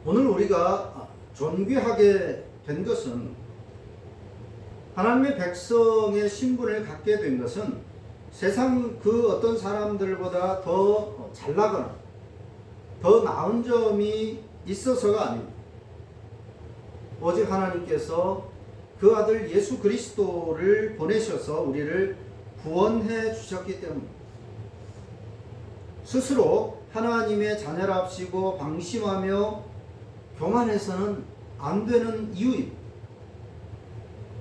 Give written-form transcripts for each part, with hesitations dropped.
오늘 우리가 존귀하게 된 것은, 하나님의 백성의 신분을 갖게 된 것은 세상 그 어떤 사람들보다 더 잘나거나 더 나은 점이 있어서가 아닙니다. 오직 하나님께서 그 아들 예수 그리스도를 보내셔서 우리를 구원해 주셨기 때문입니다. 스스로 하나님의 자녀랍시고 방심하며 교만해서는 안 되는 이유입니다.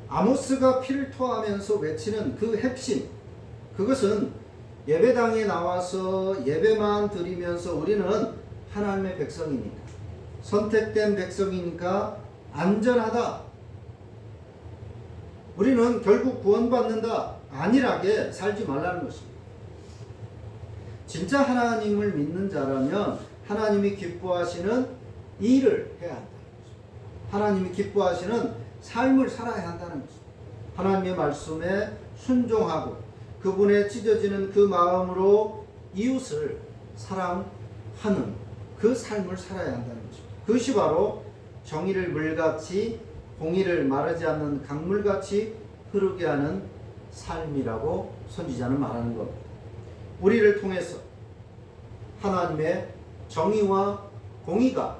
아모스가 피를 토하면서 외치는 그 핵심, 그것은 예배당에 나와서 예배만 드리면서 우리는 하나님의 백성이니까, 선택된 백성이니까 안전하다, 우리는 결국 구원받는다, 안일하게 살지 말라는 것입니다. 진짜 하나님을 믿는 자라면 하나님이 기뻐하시는 일을 해야 한다는 것입니다. 하나님이 기뻐하시는 삶을 살아야 한다는 것입니다. 하나님의 말씀에 순종하고 그분의 찢어지는 그 마음으로 이웃을 사랑하는 그 삶을 살아야 한다는 것입니다. 그것이 바로 정의를 물같이, 공의를 마르지 않는 강물같이 흐르게 하는 삶이라고 선지자는 말하는 겁니다. 우리를 통해서 하나님의 정의와 공의가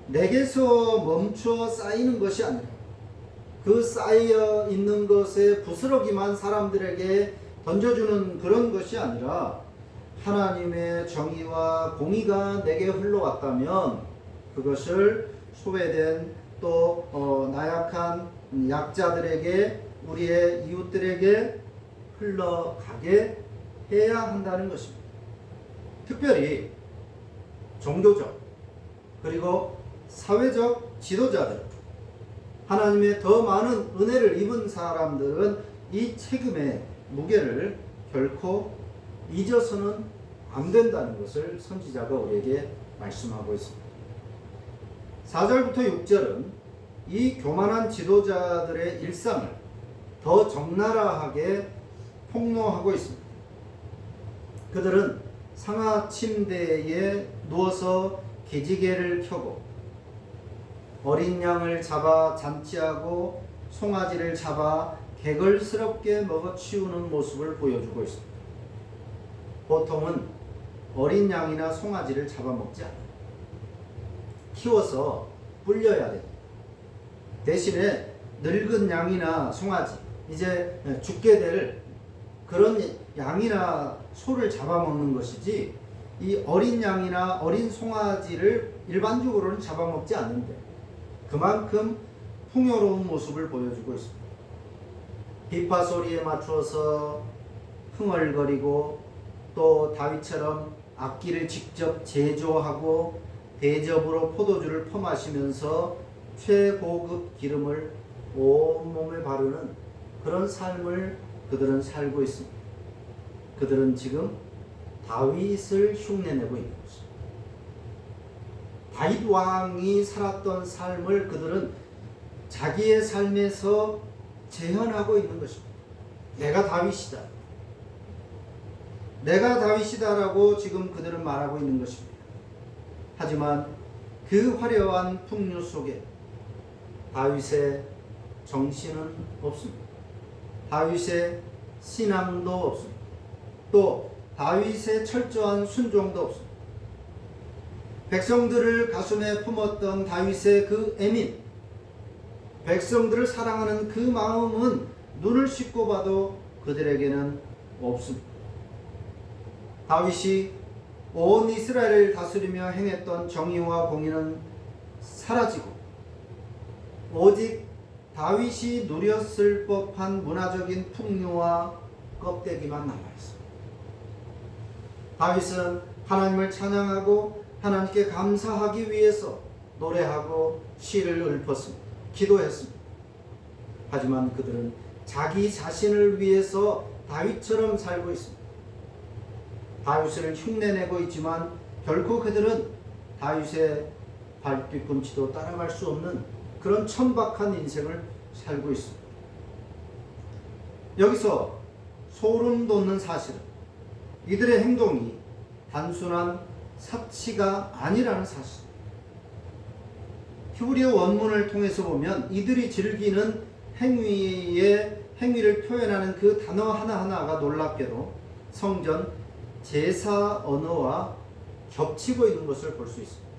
내게서 멈춰 쌓이는 것이 아니라 그 쌓여 있는 것에 부스러기만 사람들에게 던져주는 그런 것이 아니라, 하나님의 정의와 공의가 내게 흘러왔다면 그것을 소외된 또 나약한 약자들에게, 우리의 이웃들에게 흘러가게 해야 한다는 것입니다. 특별히 종교적 그리고 사회적 지도자들, 하나님의 더 많은 은혜를 입은 사람들은 이 책임의 무게를 결코 잊어서는 안 된다는 것을 선지자가 우리에게 말씀하고 있습니다. 4절부터 6절은 이 교만한 지도자들의 일상을 더 적나라하게 폭로하고 있습니다. 그들은 상하 침대에 누워서 기지개를 켜고 어린 양을 잡아 잔치하고 송아지를 잡아 개걸스럽게 먹어치우는 모습을 보여주고 있습니다. 보통은 어린 양이나 송아지를 잡아먹지 않아요. 키워서 불려야 돼요. 대신에 늙은 양이나 송아지, 이제 죽게 될 그런 양이나 소를 잡아먹는 것이지, 이 어린 양이나 어린 송아지를 일반적으로는 잡아먹지 않는데 그만큼 풍요로운 모습을 보여주고 있습니다. 비파 소리에 맞추어서 흥얼거리고, 또 다윗처럼 악기를 직접 제조하고 대접으로 포도주를 퍼마시면서 최고급 기름을 온몸에 바르는 그런 삶을 그들은 살고 있습니다. 그들은 지금 다윗을 흉내내고 있는 것입니다. 다윗 왕이 살았던 삶을 그들은 자기의 삶에서 재현하고 있는 것입니다. 내가 다윗이다, 내가 다윗이다라고 지금 그들은 말하고 있는 것입니다. 하지만 그 화려한 풍류 속에 다윗의 정신은 없습니다. 다윗의 신앙도 없습니다. 또 다윗의 철저한 순종도 없습니다. 백성들을 가슴에 품었던 다윗의 그 애민, 백성들을 사랑하는 그 마음은 눈을 씻고 봐도 그들에게는 없습니다. 다윗이 온 이스라엘을 다스리며 행했던 정의와 공의는 사라지고 오직 다윗이 누렸을 법한 문화적인 풍요와 껍데기만 남아있습니다. 다윗은 하나님을 찬양하고 하나님께 감사하기 위해서 노래하고 시를 읊었습니다. 기도했습니다. 하지만 그들은 자기 자신을 위해서 다윗처럼 살고 있습니다. 다윗을 흉내내고 있지만 결코 그들은 다윗의 발뒤꿈치도 따라갈 수 없는 그런 천박한 인생을 살고 있습니다. 여기서 소름 돋는 사실은 이들의 행동이 단순한 사치가 아니라는 사실. 히브리어 원문을 통해서 보면 이들이 즐기는 행위를 표현하는 그 단어 하나하나가 놀랍게도 성전 제사 언어와 겹치고 있는 것을 볼 수 있습니다.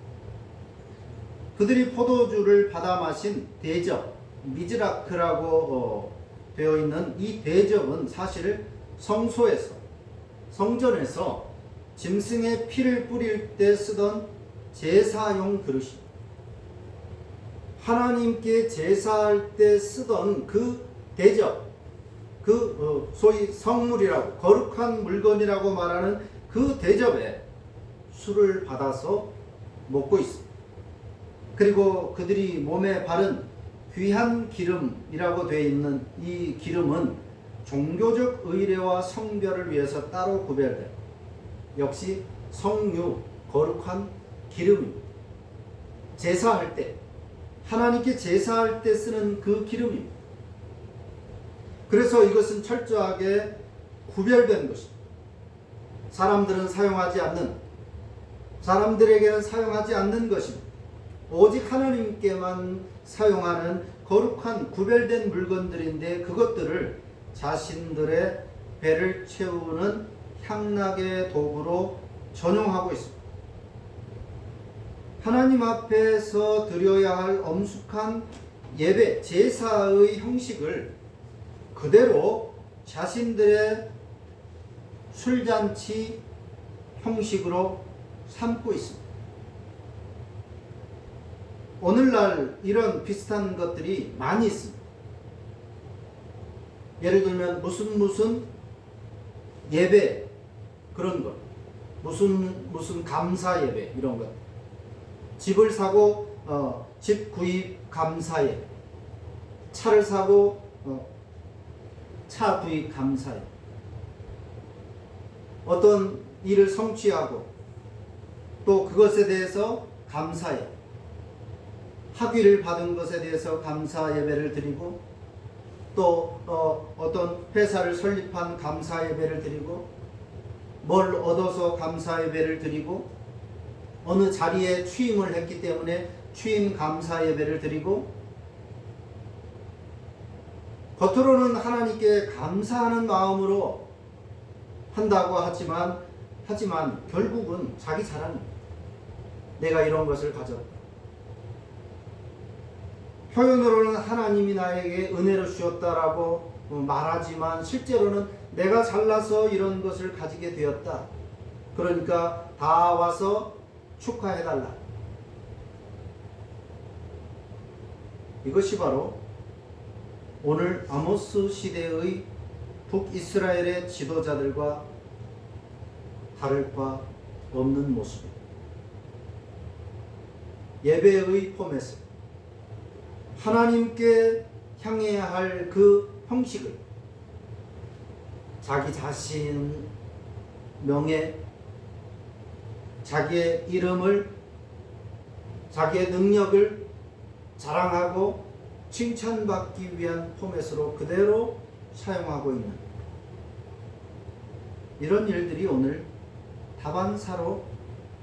그들이 포도주를 받아 마신 대접, 미즈라크라고 되어 있는 이 대접은 사실 성전에서 짐승의 피를 뿌릴 때 쓰던 제사용 그릇이, 하나님께 제사할 때 쓰던 그 대접, 소위 성물이라고, 거룩한 물건이라고 말하는 그 대접에 술을 받아서 먹고 있습니다. 그리고 그들이 몸에 바른 귀한 기름이라고 되어 있는 이 기름은 종교적 의례와 성별을 위해서 따로 구별된, 역시 성유, 거룩한 기름입니다. 제사할 때, 하나님께 제사할 때 쓰는 그 기름입니다. 그래서 이것은 철저하게 구별된 것입니다. 사람들에게는 사용하지 않는 것입니다. 오직 하나님께만 사용하는 거룩한 구별된 물건들인데, 그것들을 자신들의 배를 채우는 향락의 도구로 전용하고 있습니다. 하나님 앞에서 드려야 할 엄숙한 예배, 제사의 형식을 그대로 자신들의 술잔치 형식으로 삼고 있습니다. 오늘날 이런 비슷한 것들이 많이 있습니다. 예를 들면 무슨 예배, 그런 것, 무슨 감사 예배, 이런 것, 집을 사고 집 구입 감사 예배, 차를 사고 차 구입 감사 예배, 어떤 일을 성취하고 또 그것에 대해서 감사 예배, 학위를 받은 것에 대해서 감사 예배를 드리고, 또 어떤 회사를 설립한 감사 예배를 드리고, 뭘 얻어서 감사 예배를 드리고, 어느 자리에 취임을 했기 때문에 취임 감사 예배를 드리고, 겉으로는 하나님께 감사하는 마음으로 한다고 하지만 결국은 자기 자랑입니다. 내가 이런 것을 가졌다. 표현으로는 하나님이 나에게 은혜를 주었다라고 말하지만 실제로는 내가 잘나서 이런 것을 가지게 되었다. 그러니까 다 와서 축하해달라. 이것이 바로 오늘 아모스 시대의 북이스라엘의 지도자들과 다를 바 없는 모습입니다. 예배의 포맷을, 하나님께 향해야 할 그 형식을 자기 자신 명예, 자기의 이름을, 자기의 능력을 자랑하고 칭찬받기 위한 포맷으로 그대로 사용하고 있는 이런 일들이 오늘 다반사로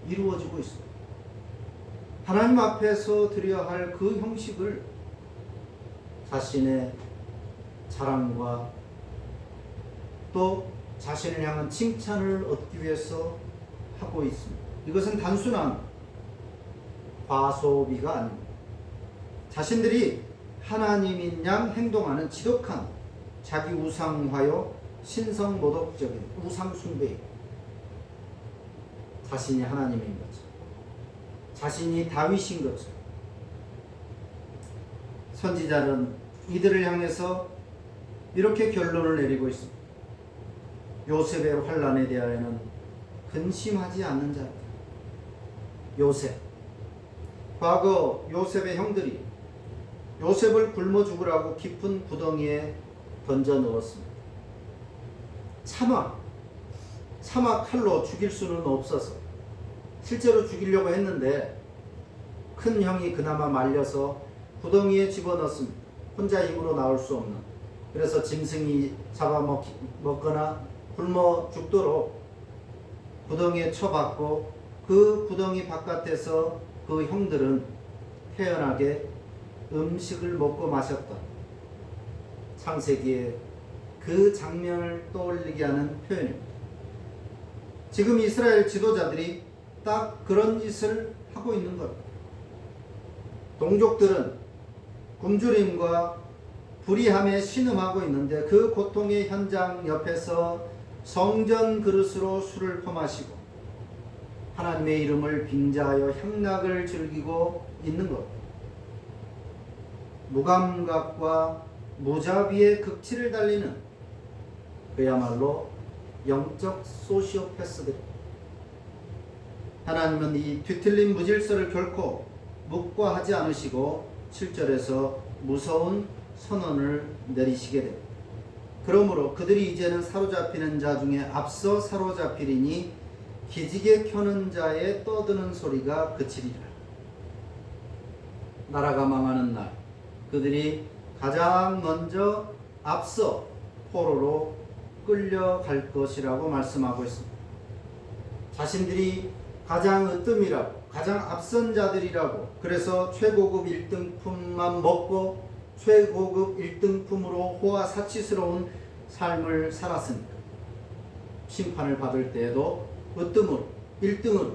이루어지고 있습니다. 하나님 앞에서 드려야 할 그 형식을 자신의 자랑과 또 자신을 향한 칭찬을 얻기 위해서 하고 있습니다. 이것은 단순한 과소비가 아닙니다. 자신들이 하나님인 양 행동하는 지독한 자기 우상화요, 신성모독적인 우상숭배, 자신이 하나님인 거죠. 자신이 다윗인 거죠. 선지자는 이들을 향해서 이렇게 결론을 내리고 있습니다. 요셉의 환난에 대하여는 근심하지 않는 자다. 요셉, 과거 요셉의 형들이 요셉을 굶어 죽으라고 깊은 구덩이에 던져 넣었습니다. 차마 칼로 죽일 수는 없어서 실제로 죽이려고 했는데 큰 형이 그나마 말려서 구덩이에 집어넣습니다. 혼자 힘으로 나올 수 없는. 그래서 짐승이 잡아먹거나 굶어 죽도록 구덩이에 쳐박고, 그 구덩이 바깥에서 그 형들은 태연하게 음식을 먹고 마셨던 창세기의 그 장면을 떠올리게 하는 표현입니다. 지금 이스라엘 지도자들이 딱 그런 짓을 하고 있는 것. 동족들은 굶주림과 불의함에 신음하고 있는데 그 고통의 현장 옆에서 성전 그릇으로 술을 퍼마시고 하나님의 이름을 빙자하여 향락을 즐기고 있는 것. 무감각과 무자비의 극치를 달리는 그야말로 영적 소시오패스들. 하나님은 이 뒤틀린 무질서를 결코 묵과하지 않으시고 7절에서 무서운 선언을 내리시게 됩니다. 그러므로 그들이 이제는 사로잡히는 자 중에 앞서 사로잡히리니 기지개 켜는 자의 떠드는 소리가 그치리라. 나라가 망하는 날 그들이 가장 먼저 앞서 포로로 끌려갈 것이라고 말씀하고 있습니다. 자신들이 가장 으뜸이라고, 가장 앞선 자들이라고, 그래서 최고급 1등품만 먹고 최고급 1등품으로 호화 사치스러운 삶을 살았으니까 심판을 받을 때에도 으뜸으로 1등으로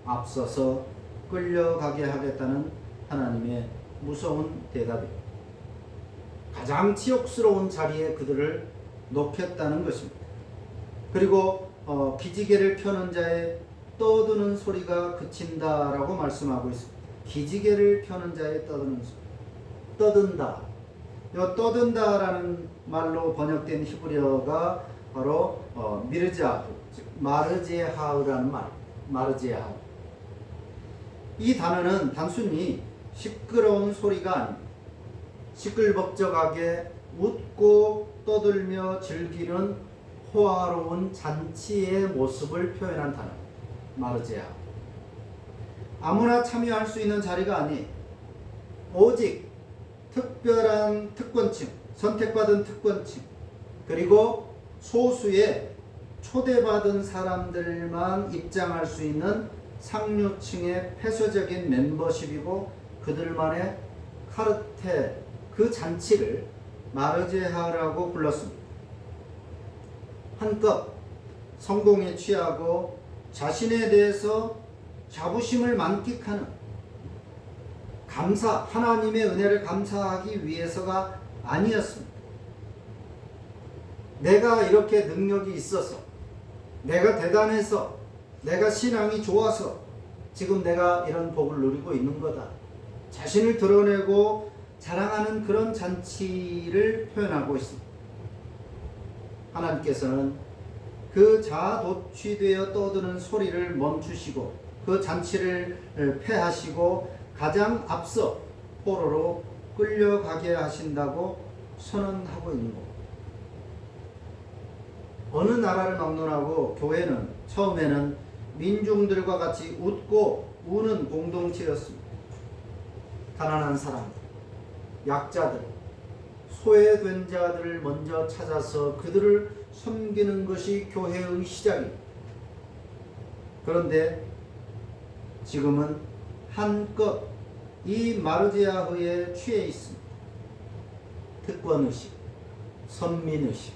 앞서서 끌려가게 하겠다는 하나님의 무서운 대답입니다. 가장 치욕스러운 자리에 그들을 놓겠다는 것입니다. 그리고 기지개를 켜는 자의 떠드는 소리가 그친다라고 말씀하고 있습니다. 기지개를 켜는 자의 떠드는 소리. 떠든다. 이 떠든다라는 말로 번역된 히브리어가 바로 미르자흐, 즉 마르제하흐라는 말. 마르제하흐. 이 단어는 단순히 시끄러운 소리가 아닙니다. 시끌벅적하게 웃고 떠들며 즐기는 호화로운 잔치의 모습을 표현한 단어. 마르제하흐. 아무나 참여할 수 있는 자리가 아니 오직 특별한 특권층, 선택받은 특권층, 그리고 소수의 초대받은 사람들만 입장할 수 있는 상류층의 폐쇄적인 멤버십이고 그들만의 카르텔, 그 잔치를 마르제하라고 불렀습니다. 한껏 성공에 취하고 자신에 대해서 자부심을 만끽하는 감사, 하나님의 은혜를 감사하기 위해서가 아니었습니다. 내가 이렇게 능력이 있어서, 내가 대단해서, 내가 신앙이 좋아서 지금 내가 이런 복을 누리고 있는 거다. 자신을 드러내고 자랑하는 그런 잔치를 표현하고 있습니다. 하나님께서는 그 자아도취되어 떠드는 소리를 멈추시고 그 잔치를 폐하시고 가장 앞서 포로로 끌려가게 하신다고 선언하고 있는 겁니다. 어느 나라를 막론하고 교회는 처음에는 민중들과 같이 웃고 우는 공동체였습니다. 가난한 사람들, 약자들, 소외된 자들을 먼저 찾아서 그들을 섬기는 것이 교회의 시작입니다. 그런데 지금은 한껏 이 마르제하흐에 취해 있습니다. 특권의식, 선민의식.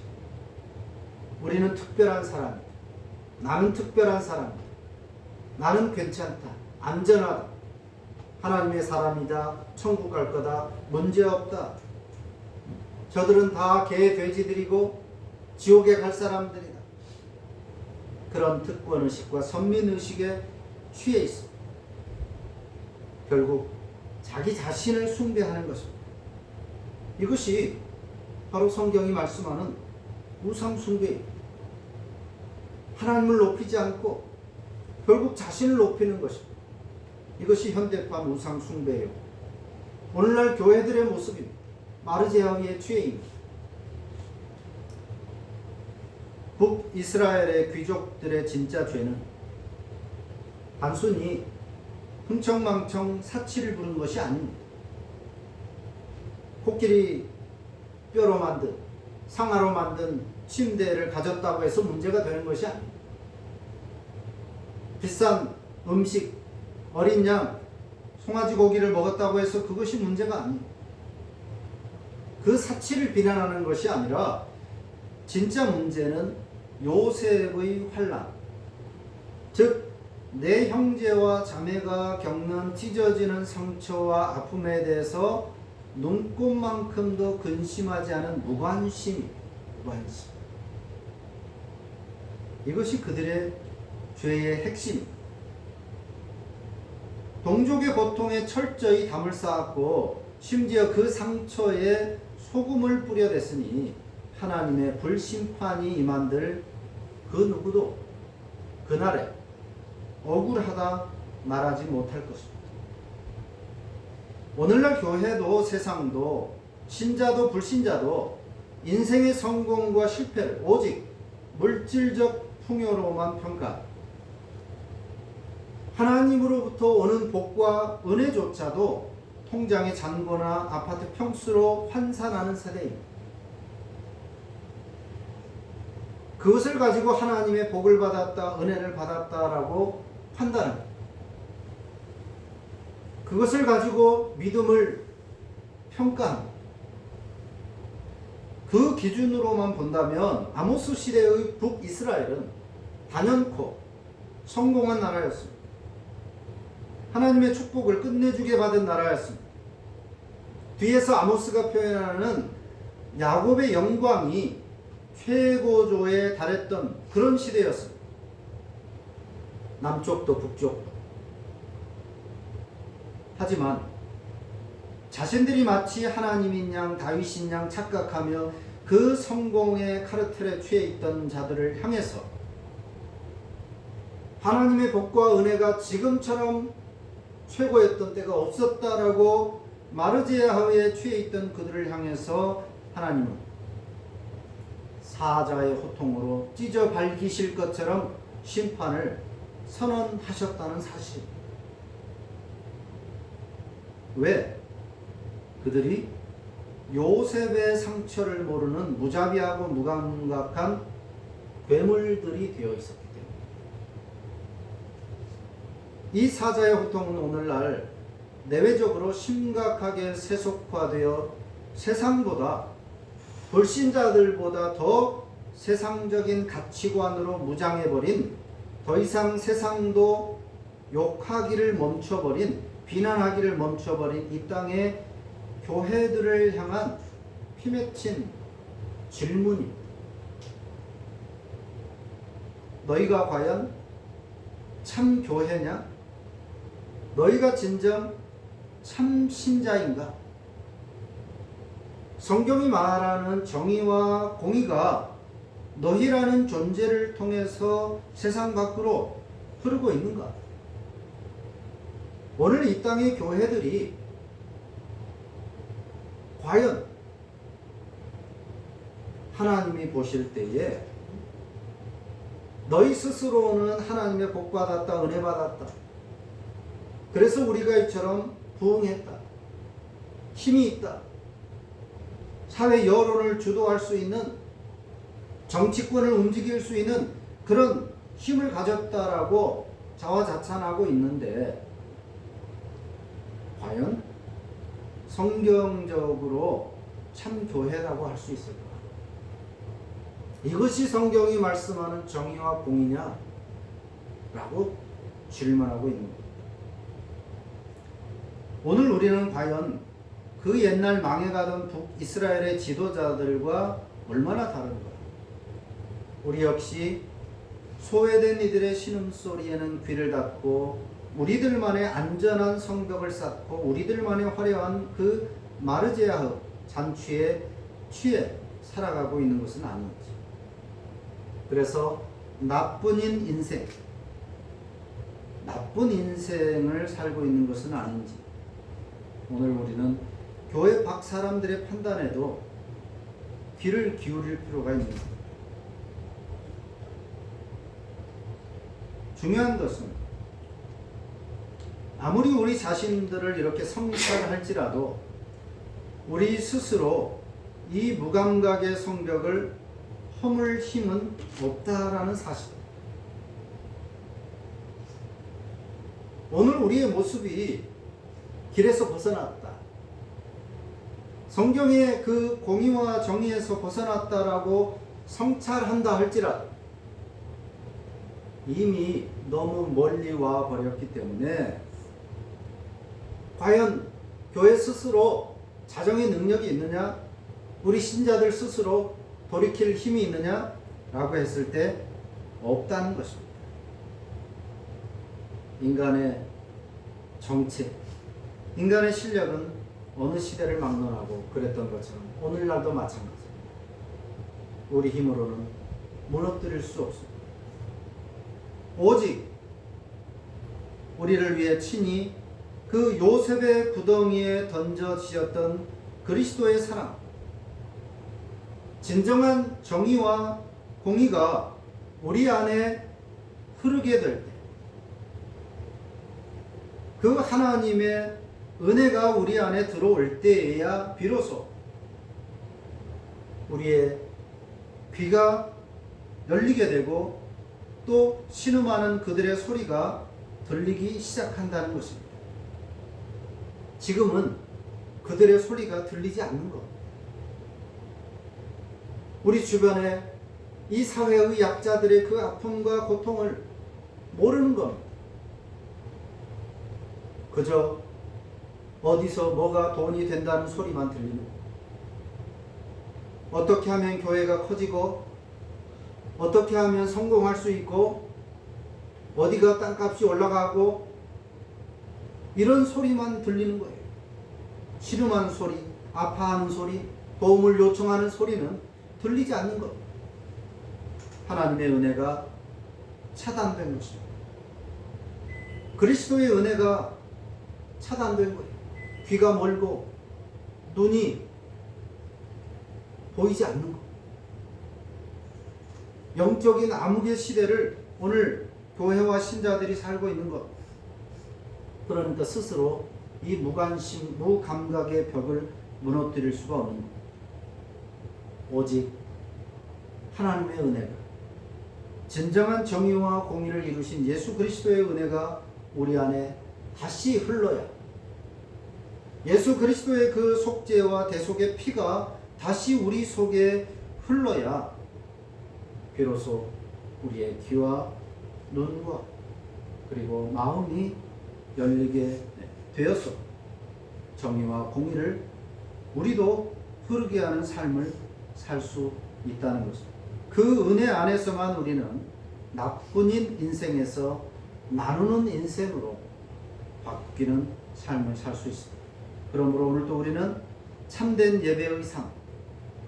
우리는 특별한 사람이다. 나는 특별한 사람이다. 나는 괜찮다. 안전하다. 하나님의 사람이다. 천국 갈 거다. 문제없다. 저들은 다 개 돼지들이고 지옥에 갈 사람들이다. 그런 특권의식과 선민의식에 취해 있습니다. 결국 자기 자신을 숭배하는 것입니다. 이것이 바로 성경이 말씀하는 우상 숭배입니다. 하나님을 높이지 않고 결국 자신을 높이는 것입니다. 이것이 현대판 우상 숭배예요. 오늘날 교회들의 모습입니다. 마르제하흐의 취해입니다. 북이스라엘의 귀족들의 진짜 죄는 단순히 흥청망청 사치를 부른 것이 아닙니다. 코끼리 뼈로 만든, 상아로 만든 침대를 가졌다고 해서 문제가 되는 것이 아닙니다. 비싼 음식, 어린 양, 송아지 고기를 먹었다고 해서 그것이 문제가 아니에요. 그 사치를 비난하는 것이 아니라 진짜 문제는 요셉의 환난, 즉 내 형제와 자매가 겪는 찢어지는 상처와 아픔에 대해서 눈꼽만큼도 근심하지 않은 무관심. 이것이 그들의 죄의 핵심. 동족의 고통에 철저히 담을 쌓았고 심지어 그 상처에 소금을 뿌려댔으니 하나님의 불심판이 임한들 그 누구도 그날에 억울하다 말하지 못할 것입니다. 오늘날 교회도 세상도 신자도 불신자도 인생의 성공과 실패를 오직 물질적 풍요로만 평가, 하나님으로부터 오는 복과 은혜조차도 통장의 잔고나 아파트 평수로 환산하는 세대입니다. 그것을 가지고 하나님의 복을 받았다, 은혜를 받았다라고 판단합니다. 그것을 가지고 믿음을 평가합니다. 그 기준으로만 본다면 아모스 시대의 북이스라엘은 단연코 성공한 나라였습니다. 하나님의 축복을 끝내주게 받은 나라였습니다. 뒤에서 아모스가 표현하는 야곱의 영광이 최고조에 달했던 그런 시대였습니다. 남쪽도 북쪽도. 하지만 자신들이 마치 하나님인 양 다윗인 양 착각하며 그 성공의 카르텔에 취해 있던 자들을 향해서 하나님의 복과 은혜가 지금처럼 최고였던 때가 없었다라고 마르제아흐에 취해 있던 그들을 향해서 하나님은 사자의 호통으로 찢어 발기실 것처럼 심판을 선언하셨다는 사실. 왜? 그들이 요셉의 상처를 모르는 무자비하고 무감각한 괴물들이 되어 있었기 때문에. 이 사자의 호통은 오늘날 내외적으로 심각하게 세속화되어 세상보다 불신자들보다 더 세상적인 가치관으로 무장해버린, 더 이상 세상도 욕하기를 멈춰버린, 비난하기를 멈춰버린 이 땅의 교회들을 향한 피맺힌 질문입니다. 너희가 과연 참 교회냐? 너희가 진정 참 신자인가? 성경이 말하는 정의와 공의가 너희라는 존재를 통해서 세상 밖으로 흐르고 있는가? 오늘 이 땅의 교회들이 과연 하나님이 보실 때에 너희 스스로는 하나님의 복 받았다, 은혜 받았다, 그래서 우리가 이처럼 부흥했다, 힘이 있다, 사회 여론을 주도할 수 있는, 정치권을 움직일 수 있는 그런 힘을 가졌다라고 자화자찬하고 있는데, 과연 성경적으로 참 교회라고 할 수 있을까? 이것이 성경이 말씀하는 정의와 공의냐? 라고 질문하고 있는 겁니다. 오늘 우리는 과연 그 옛날 망해가던 북이스라엘의 지도자들과 얼마나 다른가? 우리 역시 소외된 이들의 신음소리에는 귀를 닫고 우리들만의 안전한 성벽을 쌓고 우리들만의 화려한 그 마르제아흐 잔치에 취해 살아가고 있는 것은 아닌지, 그래서 나쁜 인생을 살고 있는 것은 아닌지, 오늘 우리는 교회 밖 사람들의 판단에도 귀를 기울일 필요가 있는 겁니다. 중요한 것은 아무리 우리 자신들을 이렇게 성찰할지라도 우리 스스로 이 무감각의 성벽을 허물 힘은 없다라는 사실. 오늘 우리의 모습이 길에서 벗어났다. 성경의 그 공의와 정의에서 벗어났다라고 성찰한다 할지라도 이미 너무 멀리 와 버렸기 때문에 과연 교회 스스로 자정의 능력이 있느냐, 우리 신자들 스스로 돌이킬 힘이 있느냐라고 했을 때 없다는 것입니다. 인간의 정체, 인간의 실력은 어느 시대를 막론하고 그랬던 것처럼 오늘날도 마찬가지입니다. 우리 힘으로는 무너뜨릴 수 없습니다. 오직 우리를 위해 친히 그 요셉의 구덩이에 던져지었던 그리스도의 사랑, 진정한 정의와 공의가 우리 안에 흐르게 될 때, 그 하나님의 은혜가 우리 안에 들어올 때에야 비로소 우리의 귀가 열리게 되고 또 신음하는 그들의 소리가 들리기 시작한다는 것입니다. 지금은 그들의 소리가 들리지 않는 것. 우리 주변에 이 사회의 약자들의 그 아픔과 고통을 모르는 겁니다. 그저 어디서 뭐가 돈이 된다는 소리만 들리는 것. 어떻게 하면 교회가 커지고 어떻게 하면 성공할 수 있고 어디가 땅값이 올라가고 이런 소리만 들리는 거예요. 신음하는 소리, 아파하는 소리, 도움을 요청하는 소리는 들리지 않는 것. 하나님의 은혜가 차단된 것입니다. 그리스도의 은혜가 차단된 거예요. 귀가 멀고 눈이 보이지 않는 것. 영적인 암흑의 시대를 오늘 교회와 신자들이 살고 있는 것. 그러니까 스스로 이 무관심, 무감각의 벽을 무너뜨릴 수가 없는 것. 오직 하나님의 은혜가, 진정한 정의와 공의를 이루신 예수 그리스도의 은혜가 우리 안에 다시 흘러야, 예수 그리스도의 그 속죄와 대속의 피가 다시 우리 속에 흘러야 비로소 우리의 귀와 눈과 그리고 마음이 열리게 되었어 정의와 공의를 우리도 흐르게 하는 삶을 살 수 있다는 것입니다. 그 은혜 안에서만 우리는 나뿐인 인생에서 나누는 인생으로 바뀌는 삶을 살 수 있습니다. 그러므로 오늘도 우리는 참된 예배의 삶,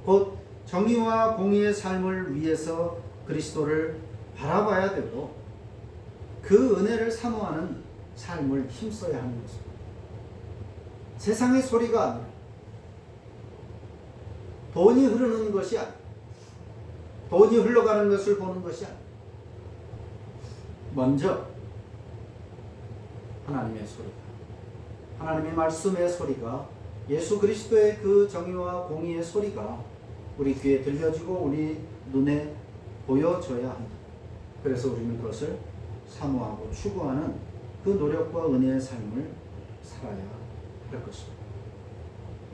곧 정의와 공의의 삶을 위해서 그리스도를 바라봐야 되고 그 은혜를 사모하는 삶을 힘써야 하는 것입니다. 세상의 소리가 아니라 돈이 흐르는 것이 아니라 돈이 흘러가는 것을 보는 것이 아니라 먼저 하나님의 소리가, 하나님의 말씀의 소리가, 예수 그리스도의 그 정의와 공의의 소리가 우리 귀에 들려지고 우리 눈에 보여져야 합니다. 그래서 우리는 그것을 사모하고 추구하는 그 노력과 은혜의 삶을 살아야 할 것입니다.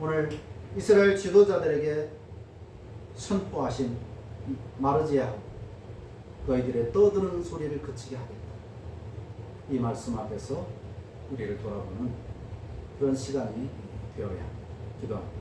오늘 이스라엘 지도자들에게 선포하신 마르지야, 너희들의 떠드는 소리를 그치게 하겠다. 이 말씀 앞에서 우리를 돌아보는 그런 시간이 되어야 합니다. 기도합니다.